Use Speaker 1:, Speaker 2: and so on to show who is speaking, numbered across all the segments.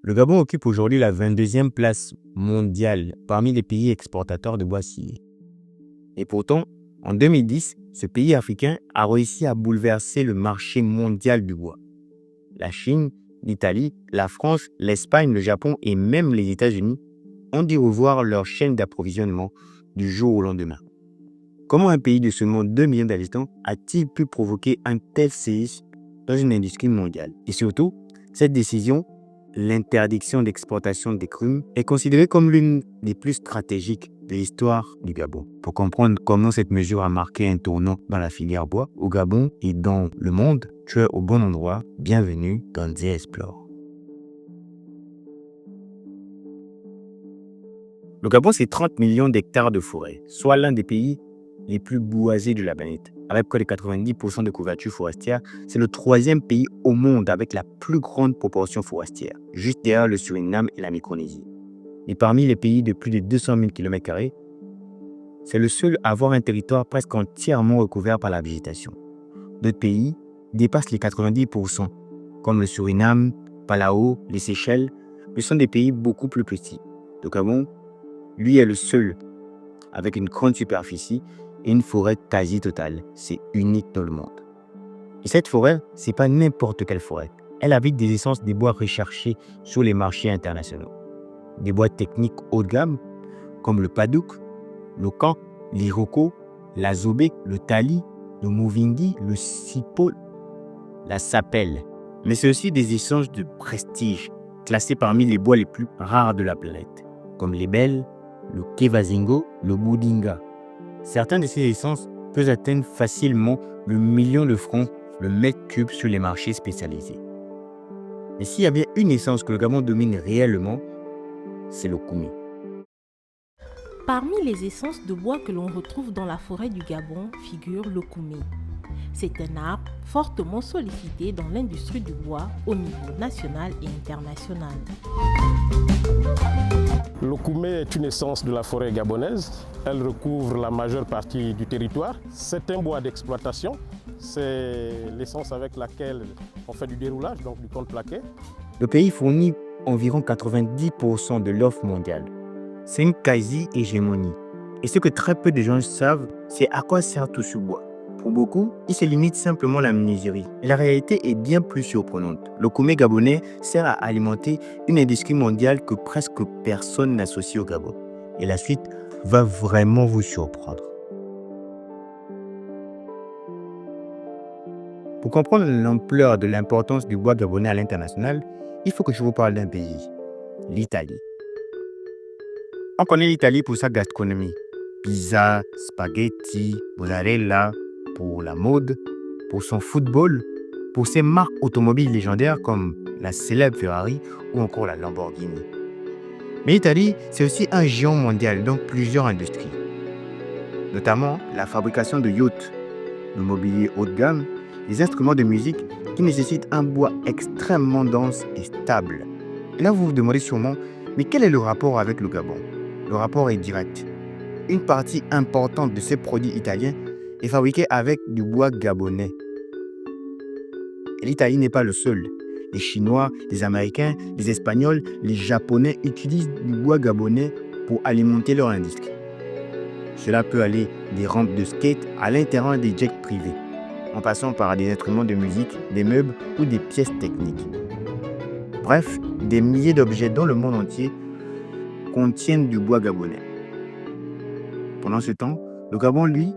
Speaker 1: Le Gabon occupe aujourd'hui la 22e place mondiale parmi les pays exportateurs de bois scié. Et pourtant, en 2010, ce pays africain a réussi à bouleverser le marché mondial du bois. La Chine, l'Italie, la France, l'Espagne, le Japon et même les États-Unis ont dû revoir leur chaîne d'approvisionnement du jour au lendemain. Comment un pays de seulement 2 millions d'habitants a-t-il pu provoquer un tel séisme dans une industrie mondiale? Et surtout, cette décision, l'interdiction d'exportation des grumes, est considérée comme l'une des plus stratégiques de l'histoire du Gabon. Pour comprendre comment cette mesure a marqué un tournant dans la filière bois au Gabon et dans le monde, tu es au bon endroit. Bienvenue dans The Explore. Le Gabon, c'est 30 millions d'hectares de forêt, soit l'un des pays les plus boisés de la planète. Avec près de 90% de couverture forestière, c'est le 3e pays au monde avec la plus grande proportion forestière, juste derrière le Suriname et la Micronésie. Et parmi les pays de plus de 200 000 km², c'est le seul à avoir un territoire presque entièrement recouvert par la végétation. D'autres pays dépassent les 90%, comme le Suriname, Palau, les Seychelles, mais sont des pays beaucoup plus petits. Le Gabon, lui, est le seul avec une grande superficie et une forêt quasi totale. C'est unique dans le monde. Et cette forêt, c'est pas n'importe quelle forêt. Elle abrite des essences des bois recherchés sur les marchés internationaux. Des bois techniques haut de gamme, comme le padouk, le can, l'iroko, la zobé, le tali, le movingi, le sipo, la sapelle. Mais c'est aussi des essences de prestige, classés parmi les bois les plus rares de la planète, comme l'ébène, le kevazingo, le boudinga. Certains de ces essences peuvent atteindre facilement le million de francs le mètre cube sur les marchés spécialisés. Et s'il y a bien une essence que le Gabon domine réellement, c'est le koumé.
Speaker 2: Parmi les essences de bois que l'on retrouve dans la forêt du Gabon figure le koumé. C'est un arbre fortement sollicité dans l'industrie du bois au niveau national et international.
Speaker 3: Le koumé est une essence de la forêt gabonaise. Elle recouvre la majeure partie du territoire. C'est un bois d'exploitation. C'est l'essence avec laquelle on fait du déroulage, donc du contreplaqué.
Speaker 1: Le pays fournit environ 90% de l'offre mondiale. C'est une quasi-hégémonie. Et ce que très peu de gens savent, c'est à quoi sert tout ce bois. Pour beaucoup, il se limite simplement à la menuiserie. Et la réalité est bien plus surprenante. Le koumé gabonais sert à alimenter une industrie mondiale que presque personne n'associe au Gabon. Et la suite va vraiment vous surprendre. Pour comprendre l'ampleur de l'importance du bois gabonais à l'international, il faut que je vous parle d'un pays, l'Italie. On connaît l'Italie pour sa gastronomie. Pizza, spaghetti, mozzarella, pour la mode, pour son football, pour ses marques automobiles légendaires comme la célèbre Ferrari ou encore la Lamborghini. Mais l'Italie, c'est aussi un géant mondial dans plusieurs industries, notamment la fabrication de yachts, le mobilier haut de gamme, les instruments de musique qui nécessitent un bois extrêmement dense et stable. Et là, vous vous demandez sûrement, mais quel est le rapport avec le Gabon? Le rapport est direct. Une partie importante de ces produits italiens est fabriquée avec du bois gabonais. Et l'Italie n'est pas le seul. Les Chinois, les Américains, les Espagnols, les Japonais utilisent du bois gabonais pour alimenter leur industrie. Cela peut aller des rampes de skate à l'intérieur des jets privés, en passant par des instruments de musique, des meubles ou des pièces techniques. Bref, des milliers d'objets dans le monde entier contiennent du bois gabonais. Pendant ce temps, le Gabon, lui,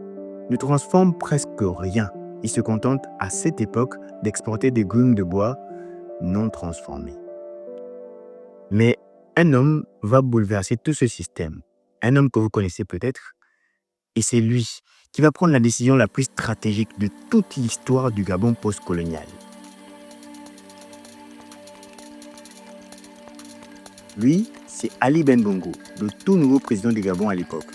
Speaker 1: ne transforme presque rien. Il se contente à cette époque d'exporter des grumes de bois non transformés. Mais un homme va bouleverser tout ce système. Un homme que vous connaissez peut-être. Et c'est lui qui va prendre la décision la plus stratégique de toute l'histoire du Gabon post-colonial. Lui, c'est Ali Ben Bongo, le tout nouveau président du Gabon à l'époque.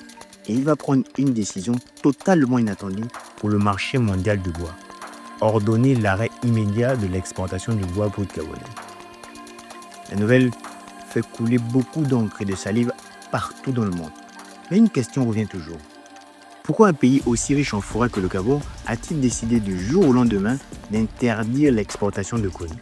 Speaker 1: Et il va prendre une décision totalement inattendue pour le marché mondial du bois. Ordonner l'arrêt immédiat de l'exportation du bois brut gabonais. La nouvelle fait couler beaucoup d'encre et de salive partout dans le monde. Mais une question revient toujours. Pourquoi un pays aussi riche en forêt que le Gabon a-t-il décidé du jour au lendemain d'interdire l'exportation de colis?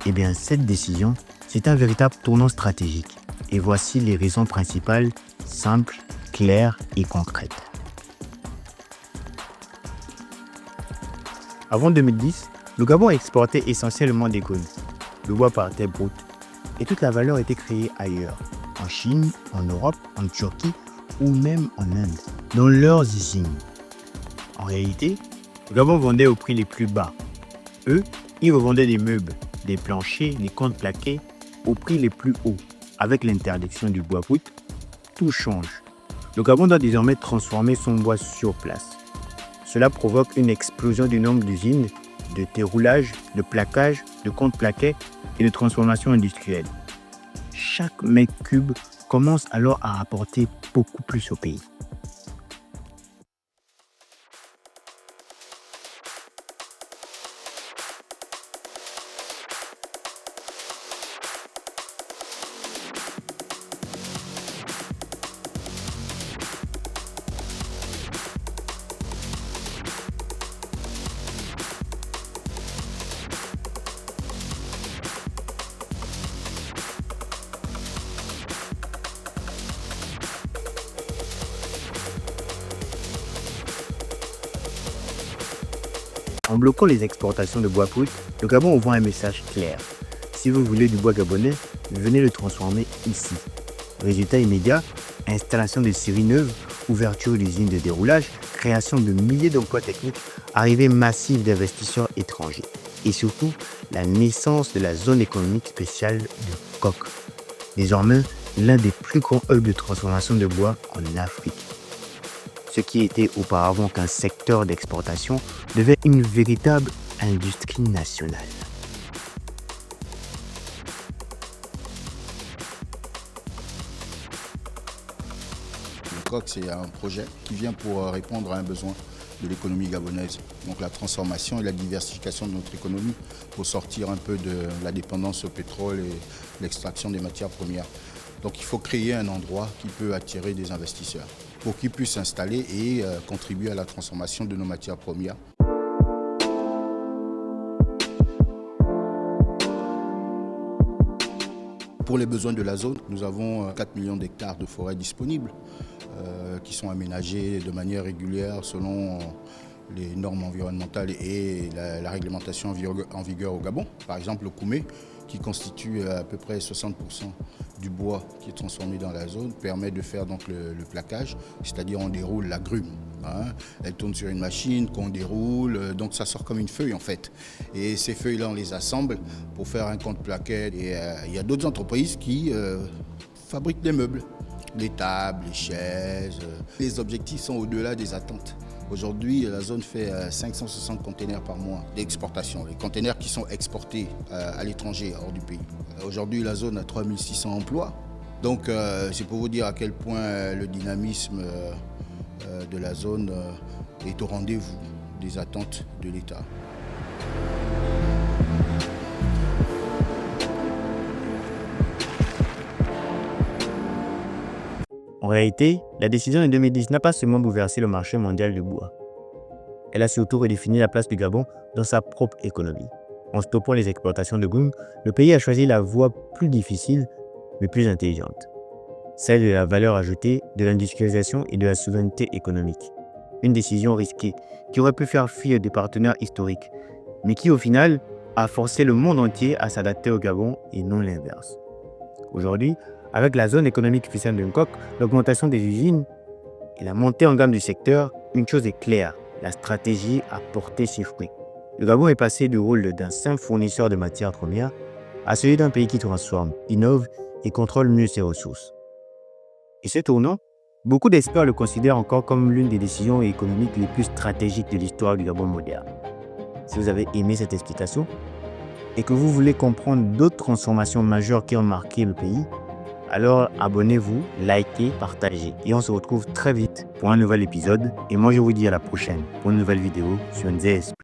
Speaker 1: Eh bien, cette décision C'est un véritable tournant stratégique. Et voici les raisons principales, simples, claires et concrètes. Avant 2010, le Gabon exportait essentiellement des cônes. Le bois partait brut et toute la valeur était créée ailleurs, en Chine, en Europe, en Turquie ou même en Inde, dans leurs usines. En réalité, le Gabon vendait au prix les plus bas. Eux, ils revendaient des meubles, des planchers, des contreplaqués au prix les plus hauts. Avec l'interdiction du bois brut, tout change. Le Gabon doit désormais transformer son bois sur place. Cela provoque une explosion du nombre d'usines, de déroulage, de plaquage, de contreplaquets et de transformation industrielle. Chaque mètre cube commence alors à rapporter beaucoup plus au pays. En bloquant les exportations de bois brut, le Gabon envoie un message clair. Si vous voulez du bois gabonais, venez le transformer ici. Résultat immédiat, installation de scieries neuves, ouverture d'usines de déroulage, création de milliers d'emplois techniques, arrivée massive d'investisseurs étrangers. Et surtout, la naissance de la zone économique spéciale de Coq. Désormais, l'un des plus grands hubs de transformation de bois en Afrique. Ce qui était auparavant qu'un secteur d'exportation devient une véritable industrie nationale.
Speaker 4: Le COQ, c'est un projet qui vient pour répondre à un besoin de l'économie gabonaise. Donc la transformation et la diversification de notre économie pour sortir un peu de la dépendance au pétrole et l'extraction des matières premières. Donc il faut créer un endroit qui peut attirer des investisseurs pour qu'ils puissent s'installer et contribuer à la transformation de nos matières premières. Pour les besoins de la zone, nous avons 4 millions d'hectares de forêts disponibles qui sont aménagées de manière régulière selon les normes environnementales et la réglementation en vigueur au Gabon. Par exemple, le koumé, qui constitue à peu près 60% du bois qui est transformé dans la zone, permet de faire donc le plaquage, c'est-à-dire on déroule la grume. Elle tourne sur une machine qu'on déroule, donc ça sort comme une feuille en fait. Et ces feuilles-là, on les assemble pour faire un contreplaquet. Et il y a d'autres entreprises qui fabriquent des meubles, les tables, les chaises. Les objectifs sont au-delà des attentes. Aujourd'hui, la zone fait 560 containers par mois d'exportation. Les containers qui sont exportés à l'étranger, hors du pays. Aujourd'hui, la zone a 3600 emplois. Donc, c'est pour vous dire à quel point le dynamisme de la zone est au rendez-vous des attentes de l'État.
Speaker 1: En réalité, la décision de 2010 n'a pas seulement bouleversé le marché mondial du bois. Elle a surtout redéfini la place du Gabon dans sa propre économie. En stoppant les exportations de boom, le pays a choisi la voie plus difficile, mais plus intelligente. Celle de la valeur ajoutée, de l'industrialisation et de la souveraineté économique. Une décision risquée qui aurait pu faire fuir des partenaires historiques, mais qui au final a forcé le monde entier à s'adapter au Gabon et non l'inverse. Aujourd'hui, avec la zone économique spéciale de Nkok, l'augmentation des usines et la montée en gamme du secteur, une chose est claire, la stratégie a porté ses fruits. Le Gabon est passé du rôle d'un simple fournisseur de matières premières à celui d'un pays qui transforme, innove et contrôle mieux ses ressources. Et ce tournant, beaucoup d'experts le considèrent encore comme l'une des décisions économiques les plus stratégiques de l'histoire du Gabon moderne. Si vous avez aimé cette explication et que vous voulez comprendre d'autres transformations majeures qui ont marqué le pays, alors abonnez-vous, likez, partagez. Et on se retrouve très vite pour un nouvel épisode. Et moi je vous dis à la prochaine pour une nouvelle vidéo sur NZSP.